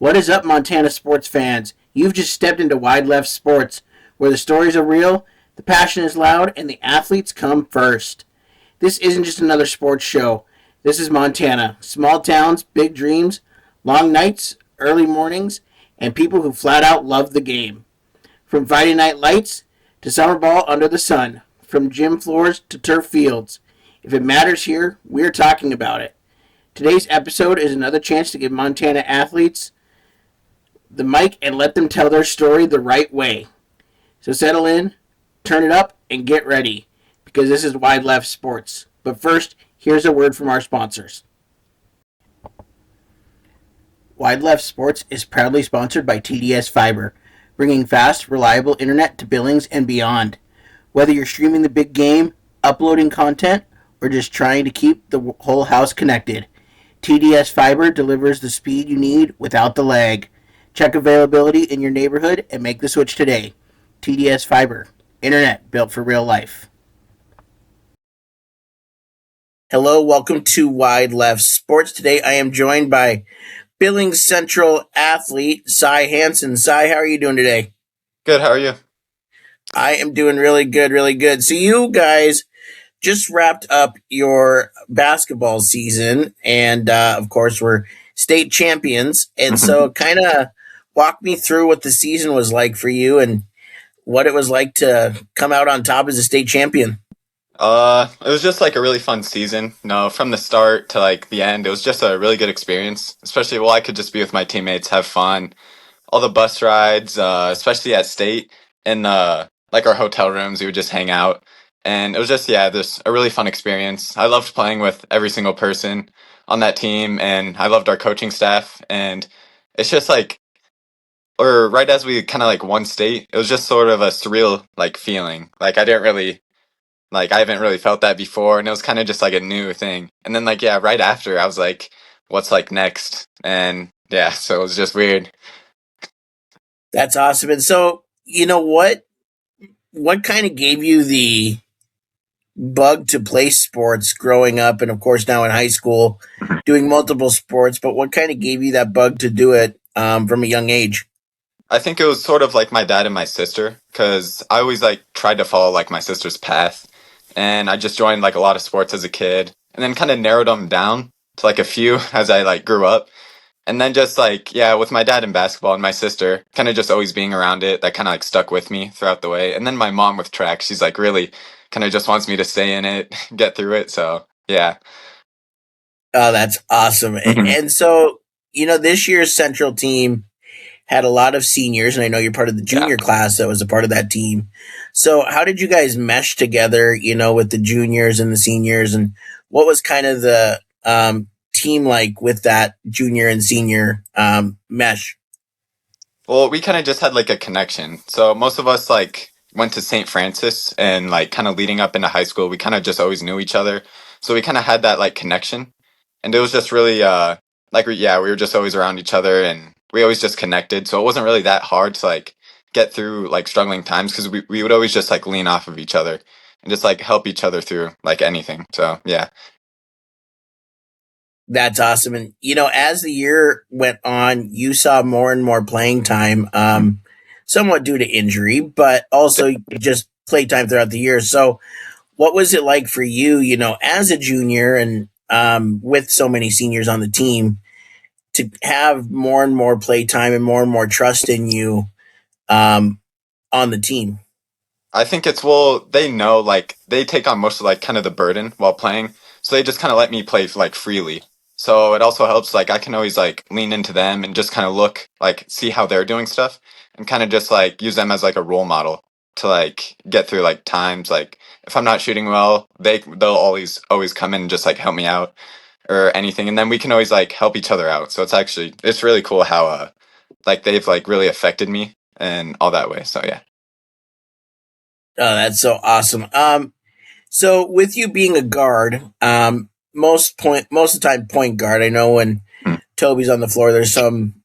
What is up, Montana sports fans? You've just stepped into Wide Left Sports, where the stories are real, the passion is loud, and the athletes come first. This isn't just another sports show. This is Montana. Small towns, big dreams, long nights, early mornings, and people who flat out love the game. From Friday night lights to summer ball under the sun, from gym floors to turf fields. If it matters here, we're talking about it. Today's episode is another chance to give Montana athletes the mic and let them tell their story the right way. So settle in, turn it up, and get ready, because this is Wide Left Sports. But first, here's a word from our sponsors. Wide Left Sports is proudly sponsored by TDS Fiber, bringing fast, reliable internet to Billings and beyond. Whether you're streaming the big game, uploading content, or just trying to keep the whole house connected, TDS Fiber delivers the speed you need without the lag. Check availability in your neighborhood and make the switch today. TDS Fiber, internet built for real life. Hello, welcome to Wide Left Sports. Today I am joined by Billings Central athlete Cy Hansen. Cy, how are you doing today? Good, how are you? I am doing really good, really good. So you guys just wrapped up your basketball season, and of course we're state champions. And so kind of walk me through what the season was like for you and what it was like to come out on top as a state champion. It was just like a really fun season. No, from the start to like the end, it was just a really good experience. Especially, I could just be with my teammates, have fun. All the bus rides, especially at state, in like our hotel rooms, we would just hang out, and it was just just a really fun experience. I loved playing with every single person on that team, and I loved our coaching staff. And it's just like, or right as we kind of like won state, it was just sort of a surreal like feeling. Like I haven't really felt that before, and it was kind of just like a new thing. And then right after, I was like, what's like next? And yeah, so it was just weird. That's awesome. And so, you know what kind of gave you the bug to play sports growing up, and of course now in high school doing multiple sports, but what kind of gave you that bug to do it from a young age? I think it was sort of like my dad and my sister, because I always like tried to follow like my sister's path, and I just joined like a lot of sports as a kid, and then kind of narrowed them down to like a few as I like grew up. And then just like, yeah, with my dad in basketball and my sister, kind of just always being around it, that kind of like stuck with me throughout the way. And then my mom with track, she's like really kind of just wants me to stay in it, get through it. So yeah. Oh, that's awesome. And so, this year's Central team had a lot of seniors, and I know you're part of the junior class that was a part of that team. So how did you guys mesh together, with the juniors and the seniors, and what was kind of the team like with that junior and senior mesh? Well, we kind of just had like a connection. So most of us like went to St. Francis, and like kind of leading up into high school, we kind of just always knew each other. So we kind of had that like connection, and it was just really we were just always around each other, and we always just connected. So it wasn't really that hard to like get through like struggling times, because we would always just like lean off of each other and just like help each other through like anything. So yeah. That's awesome. And, as the year went on, you saw more and more playing time, somewhat due to injury, but also just play time throughout the year. So what was it like for you, as a junior and with so many seniors on the team, to have more and more play time and more trust in you on the team? I think they know like they take on most of like kind of the burden while playing. So they just kind of let me play like freely. So it also helps, like I can always like lean into them and just kind of look like see how they're doing stuff, and kind of just like use them as like a role model to like get through like times. Like if I'm not shooting well, they'll always come in and just like help me out or anything. And then we can always like help each other out. So it's really cool how like they've like really affected me and all that way. So yeah. Oh, that's so awesome. So with you being a guard, most of the time point guard. I know when Toby's on the floor, there's some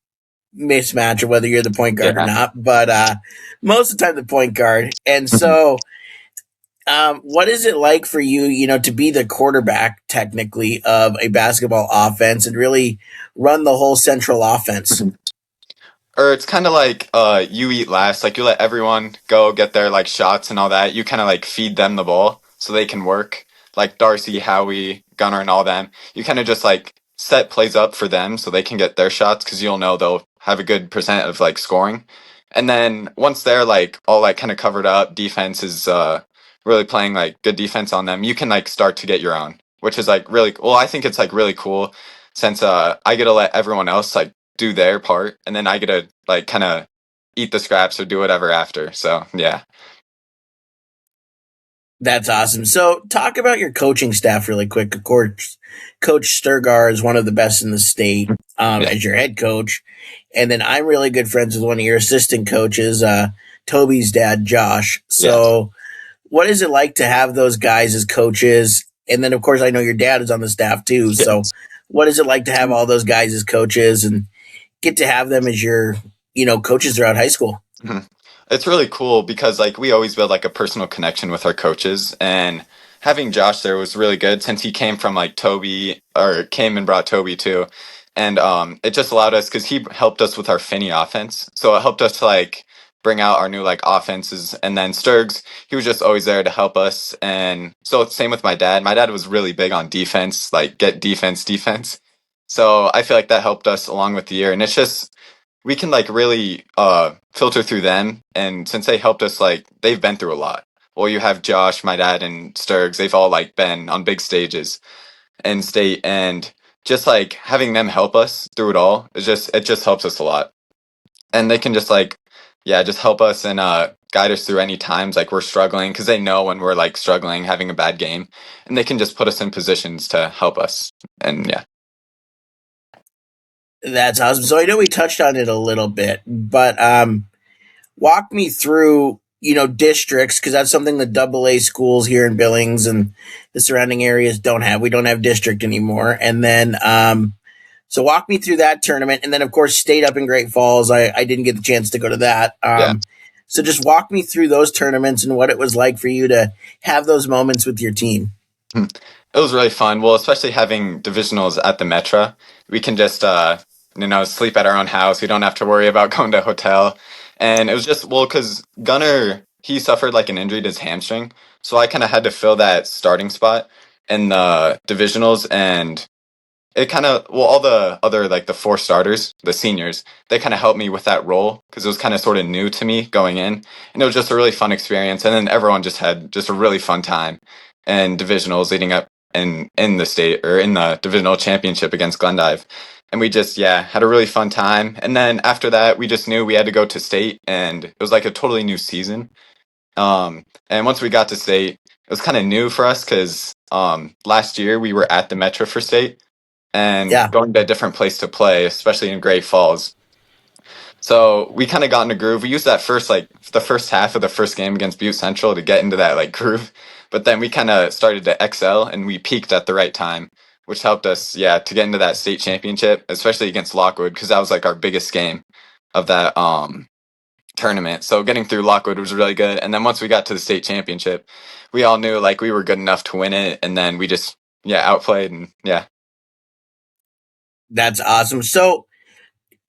mismatch of whether you're the point guard or not, but most of the time the point guard. And so, what is it like for you, to be the quarterback technically of a basketball offense and really run the whole central offense? Or it's kind of like you eat last. Like you let everyone go get their like shots and all that. You kind of like feed them the ball so they can work. Like Darcy, Howie, Gunnar, and all them. You kind of just like set plays up for them so they can get their shots because you'll know they'll have a good percent of like scoring. And then once they're like all like kind of covered up, defense is really playing like good defense on them. You can like start to get your own, which is like really well. I think it's like really cool since I get to let everyone else like do their part, and then I get to like kind of eat the scraps or do whatever after. So yeah, That's awesome. So, talk about your coaching staff really quick. Of course, Coach Sturgar is one of the best in the state yeah, as your head coach. And then I'm really good friends with one of your assistant coaches, Toby's dad, Josh. yes, So, what is it like to have those guys as coaches? And then, of course, I know your dad is on the staff too. So, yes. what is it like to have all those guys as coaches and get to have them as your, coaches throughout high school? Mhm. It's really cool because like we always build like a personal connection with our coaches, and having Josh there was really good since he came from like Toby or came and brought Toby too. And it just allowed us because he helped us with our Finney offense. So it helped us to like bring out our new like offenses. And then Sturgs, he was just always there to help us. And so same with my dad. My dad was really big on defense, like get defense, defense. So I feel like that helped us along with the year. And it's just we can like really filter through them, and since they helped us, like they've been through a lot. Well, you have Josh, my dad, and Sturgs, they've all like been on big stages in state, and just like having them help us through it all is just it just helps us a lot. And they can just like yeah just help us and guide us through any times like we're struggling because they know when we're like struggling having a bad game, and they can just put us in positions to help us. And yeah. That's awesome. So, I know we touched on it a little bit, but walk me through districts because that's something the double A schools here in Billings and the surrounding areas don't have. We don't have district anymore. And then so walk me through that tournament, and then of course state up in Great Falls. I didn't get the chance to go to that. Yeah. So just walk me through those tournaments and what it was like for you to have those moments with your team. Hmm. It was really fun. Well, especially having divisionals at the Metro, we can just sleep at our own house. We don't have to worry about going to a hotel. And it was just well, because Gunner he suffered like an injury to his hamstring, so I kind of had to fill that starting spot in the divisionals, and it kind of well all the other like the four starters the seniors they kind of helped me with that role because it was kind of sort of new to me going in, and it was just a really fun experience, and then everyone just had just a really fun time and divisionals leading up in the state or in the divisional championship against Glendive, and we just yeah had a really fun time. And then after that we just knew we had to go to state, and it was like a totally new season. And once we got to state it was kind of new for us because last year we were at the Metro for state and Yeah, going to a different place to play, especially in Great Falls. So we kind of got in a groove. We used that first like the first half of the first game against Butte Central to get into that like groove, but then we kind of started to excel and we peaked at the right time, which helped us yeah to get into that state championship, especially against Lockwood because that was like our biggest game of that tournament. So getting through Lockwood was really good, and then once we got to the state championship, we all knew like we were good enough to win it, and then we just yeah outplayed and yeah. that's awesome. So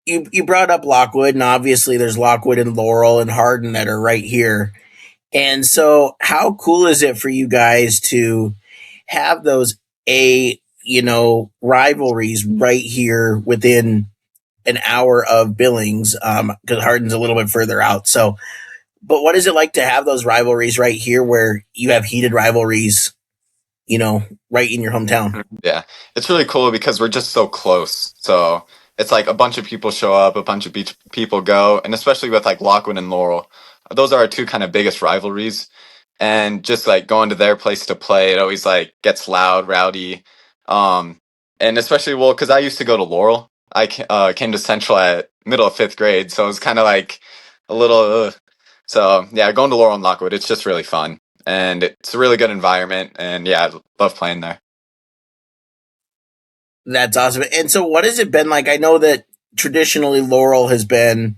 you brought up Lockwood, and obviously there's Lockwood and Laurel and Hardin that are right here. And so, how cool is it for you guys to have those rivalries right here within an hour of Billings? Because Hardin's a little bit further out. So, but what is it like to have those rivalries right here, where you have heated rivalries, right in your hometown? Yeah, it's really cool because we're just so close. So it's like a bunch of people show up, a bunch of people go, and especially with like Lockwood and Laurel, those are our two kind of biggest rivalries. And just like going to their place to play, it always like gets loud, rowdy. Um, and especially well, because I used to go to Laurel. Came to Central at middle of fifth grade, so it was kind of like a little. So yeah, going to Laurel and Lockwood, it's just really fun, and it's a really good environment, and yeah, I love playing there. That's awesome. And so, what has it been like? I know that traditionally Laurel has been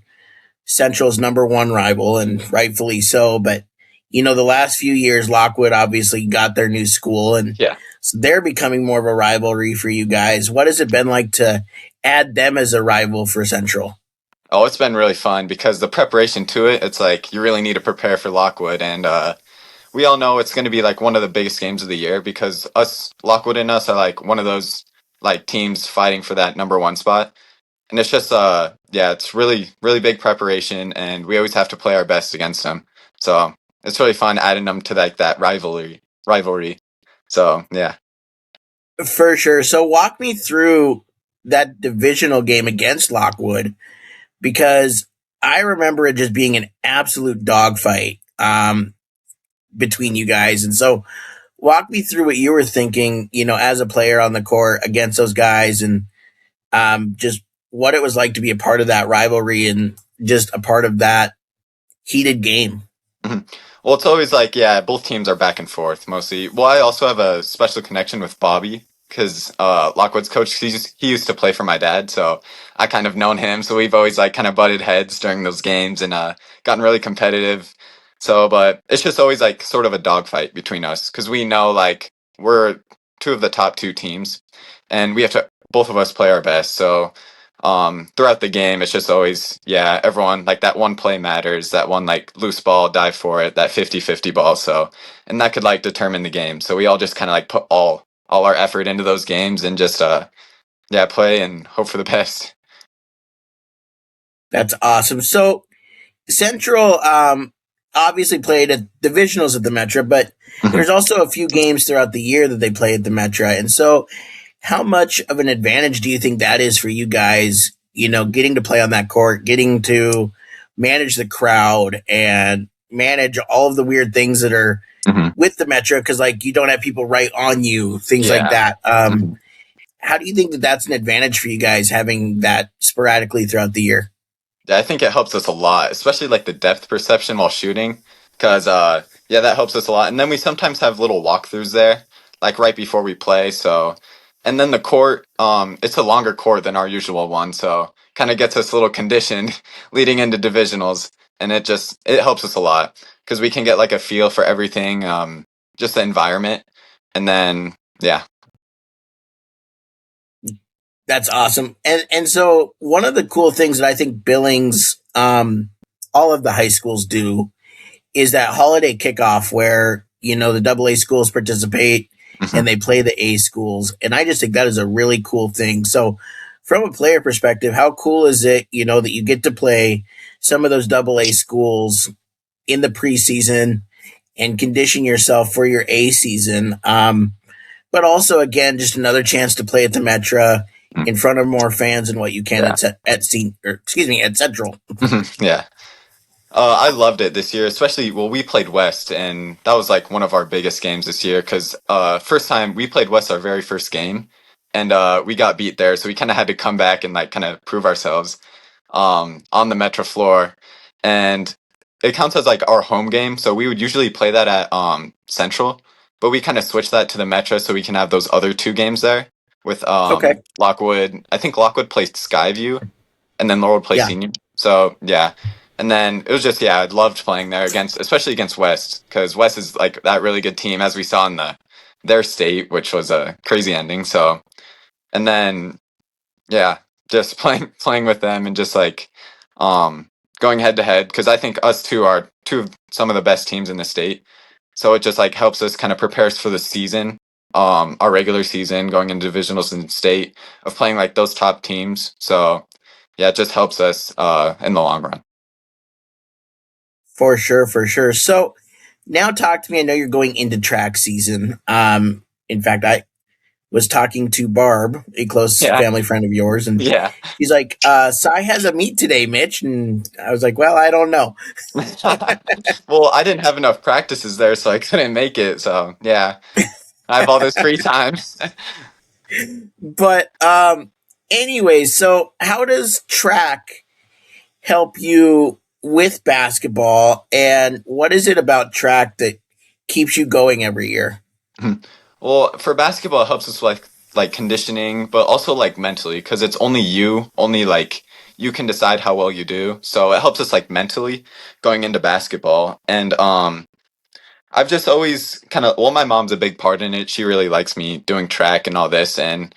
Central's number one rival, and rightfully so. But the last few years, Lockwood obviously got their new school, and Yeah. so they're becoming more of a rivalry for you guys. What has it been like to add them as a rival for Central? Oh, it's been really fun because the preparation to it, it's like you really need to prepare for Lockwood, and we all know it's going to be like one of the biggest games of the year because us, Lockwood and us, are like one of those like teams fighting for that number one spot. And it's just yeah, it's really big preparation, and we always have to play our best against them. So it's really fun adding them to like that rivalry. So yeah. For sure. So walk me through that divisional game against Lockwood because I remember it just being an absolute dogfight between you guys. And so walk me through what you were thinking, as a player on the court against those guys and just what it was like to be a part of that rivalry and just a part of that heated game. Mhm. Well, it's always like, yeah, both teams are back and forth mostly. Well, I also have a special connection with Bobby because Lockwood's coach, he used to play for my dad, so I kind of known him. So we've always like kind of butted heads during those games and gotten really competitive. So, but it's just always like sort of a dogfight between us because we know like we're two of the top two teams, and we have to both of us play our best. So throughout the game it's just always, yeah, everyone like that one play matters, that one like loose ball, dive for it, that 50-50 ball. So and that could like determine the game, so we all just kind of like put all our effort into those games and just yeah, play and hope for the best. That's awesome. So Central obviously played at divisionals at the Metra, but Mhm. there's also a few games throughout the year that they play at the Metra. And so how much of an advantage do you think that is for you guys, getting to play on that court, getting to manage the crowd and manage all of the weird things that are Mhm. with the Metro? Because, like, you don't have people right on you, things like Yeah. that. Mhm. How do you think that that's an advantage for you guys having that sporadically throughout the year? Yeah, I think it helps us a lot, especially like the depth perception while shooting, because yeah, that helps us a lot. And then we sometimes have little walkthroughs there, like right before we play. So, and then the court, it's a longer court than our usual one, so kind of gets us a little conditioned leading into divisionals, and it helps us a lot because we can get like a feel for everything, just the environment, and then yeah. That's awesome. And so one of the cool things that I think Billings, all of the high schools do is that holiday kickoff where, the double A schools participate Mhm. and they play the A schools. And I just think that is a really cool thing. So from a player perspective, how cool is it, that you get to play some of those double A schools in the preseason and condition yourself for your A season? But also, again, just another chance to play at the Metra in front of more fans than what you can Yeah. at Central. Yeah. I loved it this year, especially, well, we played West, and that was like one of our biggest games this year because first time we played West our very first game, and we got beat there, so we kind of had to come back and like kind of prove ourselves on the Metro floor, and it counts as like our home game. So we would usually play that at Central, but we kind of switched that to the Metro so we can have those other two games there with Okay. Lockwood. I think Lockwood plays Skyview and then Laurel play Yeah, senior. So yeah, and then it was just, yeah, I loved playing there against, especially against West, because West is like that really good team as we saw in their state, which was a crazy ending. So and then yeah, just playing with them and just like um going head to head because I think us two are two of some of the best teams in the state. So it just like helps us kind of prepare us for the season, our regular season, going into divisionals in state of playing like those top teams. So yeah, it just helps us in the long run. for sure, for sure. So now talk to me. I know you're going into track season. In fact, I was talking to Barb, a close Yeah, family friend of yours, and yeah. she's like, Cy has a meet today, Mitch. And I was like, well, I don't know. Well, I didn't have enough practices there, so I couldn't make it. So yeah, I have all this free time. But anyways, so how does track help you with basketball, and what is it about track that keeps you going every year? Well, for basketball, it helps us like conditioning, but also like mentally, because it's only you, only like you can decide how well you do. So it helps us like mentally going into basketball. And I've just always kind of, well, my mom's a big part in it. She really likes me doing track and all this, and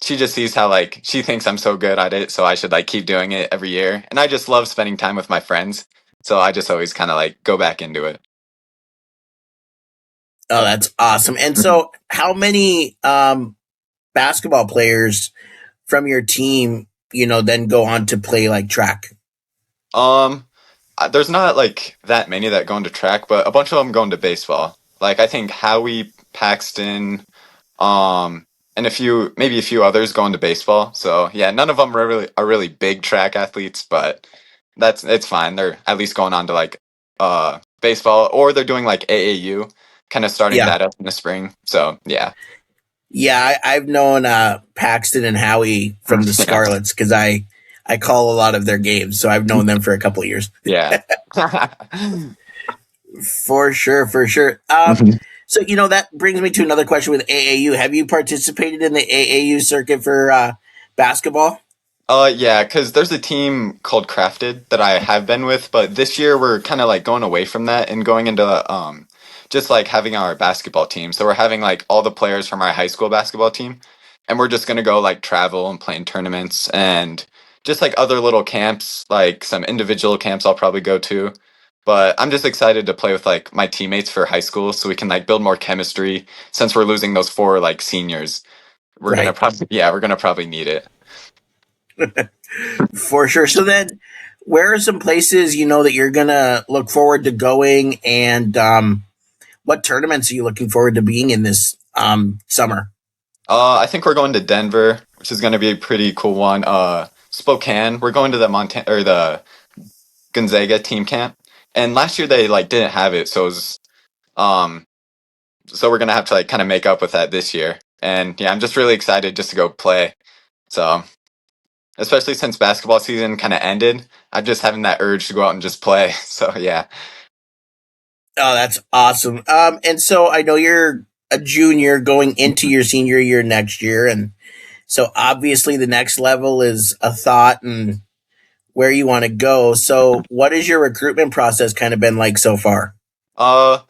She just sees how like she thinks I'm so good at it, so I should like keep doing it every year. And I just love spending time with my friends, so I just always kind of like go back into it. Oh, that's awesome. And so, how many basketball players from your team, then go on to play like track? Um, there's not like that many that go into track, but a bunch of them go into baseball. Like I think Howie, Paxton, and maybe a few others go into baseball. So yeah, none of them are really big track athletes, but it's fine. They're at least going on to like baseball, or they're doing like AAU, kind of starting Yeah. that up in the spring. So yeah, Yeah, I've known Paxton and Howie from the yeah, Scarlets because I call a lot of their games, so I've known them for a couple of years. yeah. For sure, for sure. Mhm. So that brings me to another question with AAU. Have you participated in the AAU circuit for basketball? Yeah, because there's a team called Crafted that I have been with, but this year we're kind of like going away from that and going into just like having our basketball team. So we're having like all the players from our high school basketball team, and we're just gonna go like travel and play in tournaments and just like other little camps, like some individual camps I'll probably go to. But I'm just excited to play with like my teammates for high school so we can like build more chemistry since we're losing those four like seniors. Right, We're gonna probably need it. for sure. So then, where are some places that you're gonna look forward to going, and what tournaments are you looking forward to being in this summer? I think we're going to Denver, which is going to be a pretty cool one. Spokane, we're going to the Montana or the Gonzaga team camp, and last year they like didn't have it, um, so we're gonna have to like kind of make up with that this year. And yeah, I'm just really excited just to go play. So especially since basketball season kind of ended, I'm just having that urge to go out and just play. So yeah. Oh, that's awesome. And so I know you're a junior going into your senior year next year, and so obviously the next level is a thought and where you want to go. So, what has your recruitment process kind of been like so far? Uh,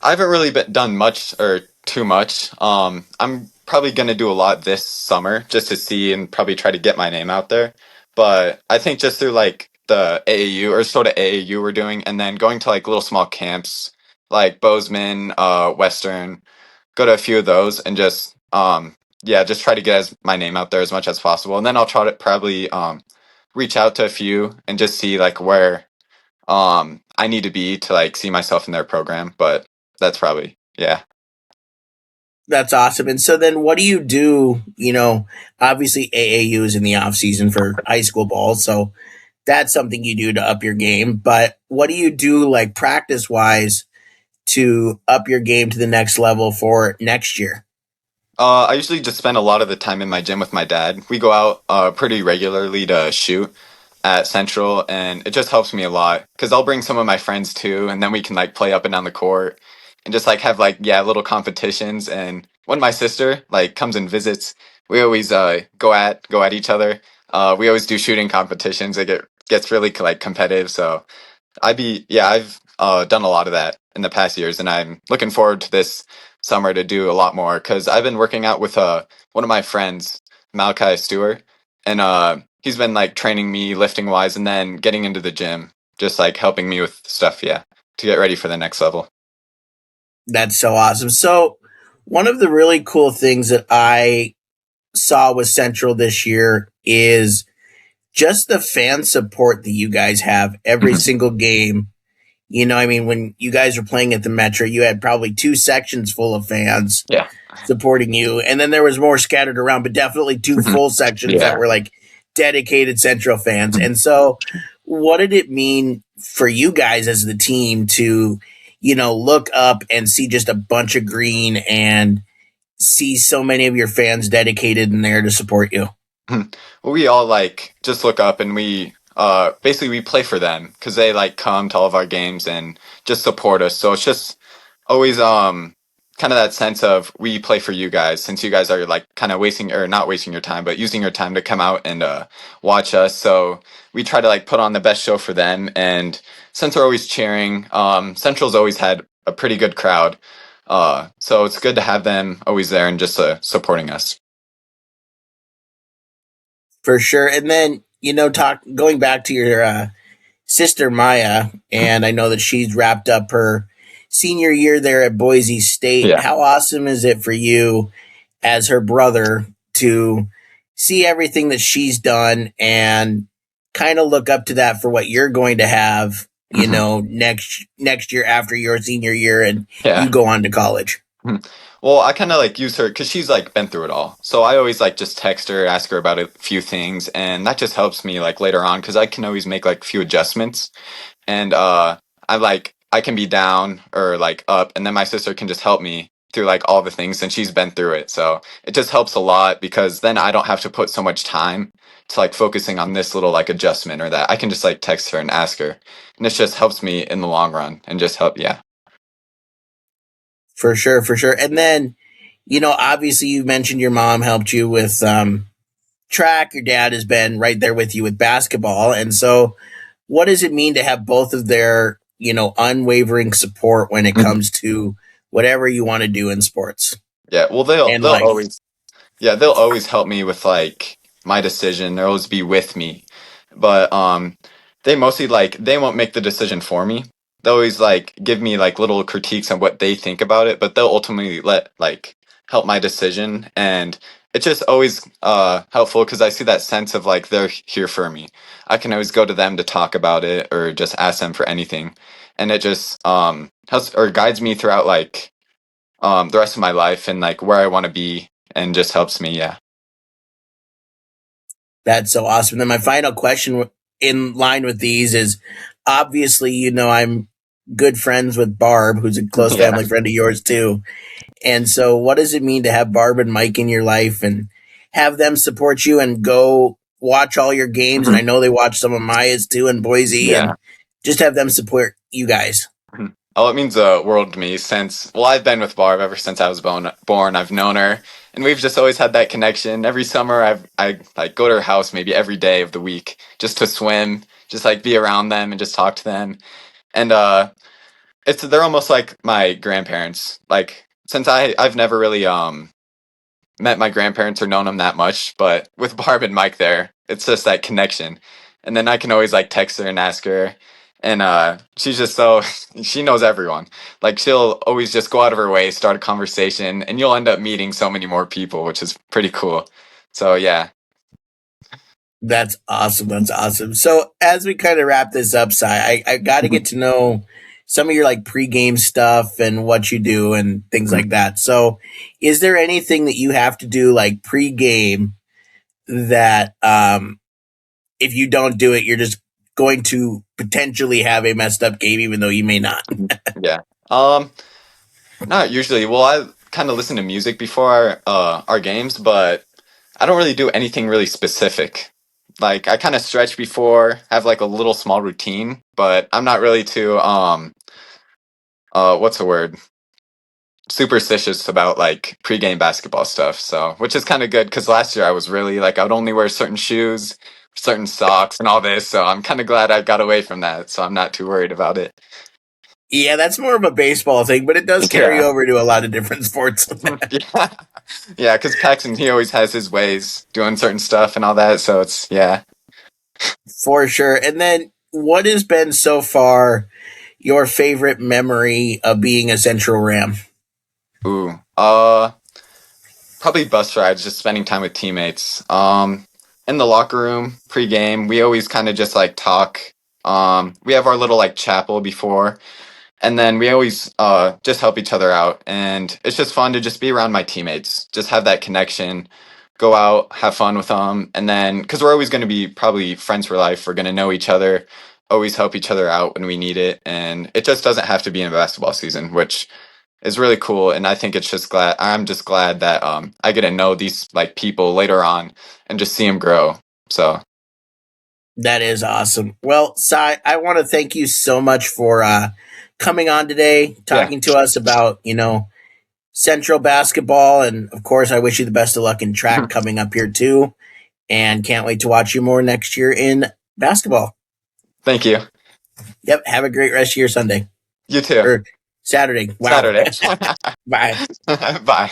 I haven't really done much or too much. I'm probably gonna do a lot this summer just to see and probably try to get my name out there. But I think just through like the AAU or sort of AAU we're doing, and then going to like little small camps like Bozeman, Western, go to a few of those, and just yeah, just try to get my name out there as much as possible. And then I'll try to probably reach out to a few and just see like where I need to be to like see myself in their program. But that's probably yeah. That's awesome. And so then what do you do? Obviously AAU is in the off season for high school ball, so that's something you do to up your game. But what do you do like practice wise to up your game to the next level for next year? I usually just spend a lot of the time in my gym with my dad. We go out pretty regularly to shoot at Central, and it just helps me a lot because I'll bring some of my friends too, and then we can like play up and down the court and just like have like yeah little competitions. And when my sister like comes and visits, we always go at each other. We always do shooting competitions. Gets really like competitive. So I've done a lot of that in the past years, and I'm looking forward to this summer to do a lot more because I've been working out with one of my friends, Malachi Stewart, and he's been like training me lifting wise, and then getting into the gym, just like helping me with stuff, yeah, to get ready for the next level. That's so awesome. So one of the really cool things that I saw with Central this year is just the fan support that you guys have every Mhm. single game. I mean, when you guys were playing at the Metro, you had probably two sections full of fans Yeah. supporting you, and then there was more scattered around, but definitely two Mhm. full sections that Yeah. were like dedicated Central fans. Mhm. And so, what did it mean for you guys as the team to, look up and see just a bunch of green and see so many of your fans dedicated and there to support you? Well, we all like just look up and we basically we play for them because they like come to all of our games and just support us. So it's just always kind of that sense of we play for you guys since you guys are like kind of wasting or not wasting your time but using your time to come out and watch us. So we try to like put on the best show for them, and since we're always cheering, Central's always had a pretty good crowd. So it's good to have them always there and just supporting us. For sure. And then, talk going back to your sister Maya, and I know that she's wrapped up her senior year there at Boise State. Yeah. How awesome is it for you as her brother to see everything that she's done and kind of look up to that for what you're going to have, Mhm. next year after your senior year and you Yeah. go on to college? Mhm. Well, I kind of like use her because she's like been through it all. So I always like just text her, ask her about a few things, and that just helps me like later on because I can always make like a few adjustments. And I can be down or like up, and then my sister can just help me through like all the things, and she's been through it. So it just helps a lot because then I don't have to put so much time to like focusing on this little like adjustment or that. I can just like text her and ask her, and this just helps me in the long run and just help. Yeah. For sure, for sure. And then, obviously you mentioned your mom helped you with track. Your dad has been right there with you with basketball. And so what does it mean to have both of their, unwavering support when it Mhm. comes to whatever you want to do in sports Yeah. Well, they'll and they'll life? always Yeah, they'll always help me with like my decision. They'll always be with me. But they mostly like they won't make the decision for me. They'll always like give me like little critiques on what they think about it, but they'll ultimately let like help my decision, and it's just always helpful because I see that sense of like they're here for me. I can always go to them to talk about it or just ask them for anything. And it just helps or guides me throughout like the rest of my life and like where I want to be and just helps me. Yeah. That's so awesome. Then my final question in line with these is obviously, I'm good friends with Barb, who's a close Yeah. family friend of yours too. And so, what does it mean to have Barb and Mike in your life and have them support you and go watch all your games? And I Mhm. know they watch some of Maya's too in Boise, Yeah. and just have them support you guys. Mhm. Oh, it means the world to me since, well, I've been with Barb ever since I was born. I've known her, and we've just always had that connection. Every summer, I like go to her house maybe every day of the week just to swim, just like be around them and just talk to them. And they're almost like my grandparents. Like since I've never really met my grandparents or known them that much, but with Barb and Mike there, it's just that connection. And then I can always like text her and ask her. And she's just so she knows everyone. Like she'll always just go out of her way, start a conversation, and you'll end up meeting so many more people, which is pretty cool. So yeah. That's awesome. That's awesome. So, as we kind of wrap this up, Cy, I got to get to know some of your like pregame stuff and what you do and things like that. So, is there anything that you have to do like pregame that if you don't do it, you're just going to potentially have a messed up game, even though you may not? Yeah. Um Not usually. Well, I kind of listen to music before our games, but I don't really do anything really specific. Like I kind of stretch before, have like a little small routine, but I'm not really too what's the word? Superstitious about like pregame basketball stuff. So, which is kind of good because last year I was really like I would only wear certain shoes, certain socks, and all this. So I'm kind of glad I got away from that. So I'm not too worried about it. Yeah, that's more of a baseball thing, but it does carry Yeah. over to a lot of different sports. Yeah. Yeah, because Paxton, he always has his ways doing certain stuff and all that. So it's, yeah. For sure. And then, what has been so far your favorite memory of being a Central Ram? Ooh. Probably bus rides, just spending time with teammates. In the locker room, pregame, we always kind of just like talk. We have our little like chapel before, and then we always just help each other out, and it's just fun to just be around my teammates, just have that connection, go out, have fun with them, and then because we're always going to be probably friends for life, we're going to know each other, always help each other out when we need it, and it just doesn't have to be in a basketball season, which is really cool. And I think it's just glad I'm just glad that I get to know these like people later on and just see them grow. So That is awesome. Well, Cy, I want to thank you so much for coming on today, yeah. talking to us about, Central basketball. And of course, I wish you the best of luck in track coming up here too. And can't wait to watch you more next year in basketball. Thank you. Yep. Have a great rest of your Sunday You too. or Saturday. Wow. Saturday. Bye. Bye.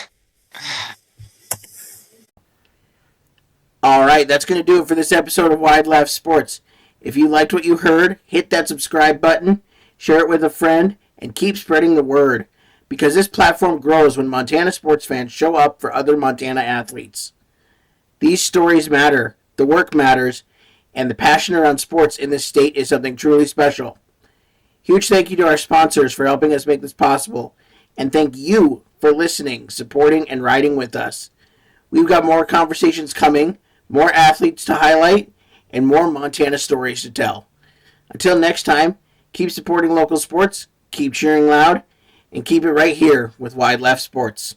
All right, that's going to do it for this episode of Wide Left Sports. If you liked what you heard, hit that subscribe button, share it with a friend, and keep spreading the word. Because this platform grows when Montana sports fans show up for other Montana athletes. These stories matter, the work matters, and the passion around sports in this state is something truly special. Huge thank you to our sponsors for helping us make this possible, and thank you for listening, supporting, and riding with us. We've got more conversations coming, more athletes to highlight, and more Montana stories to tell. Until next time, keep supporting local sports, keep cheering loud, and keep it right here with Wide Left Sports.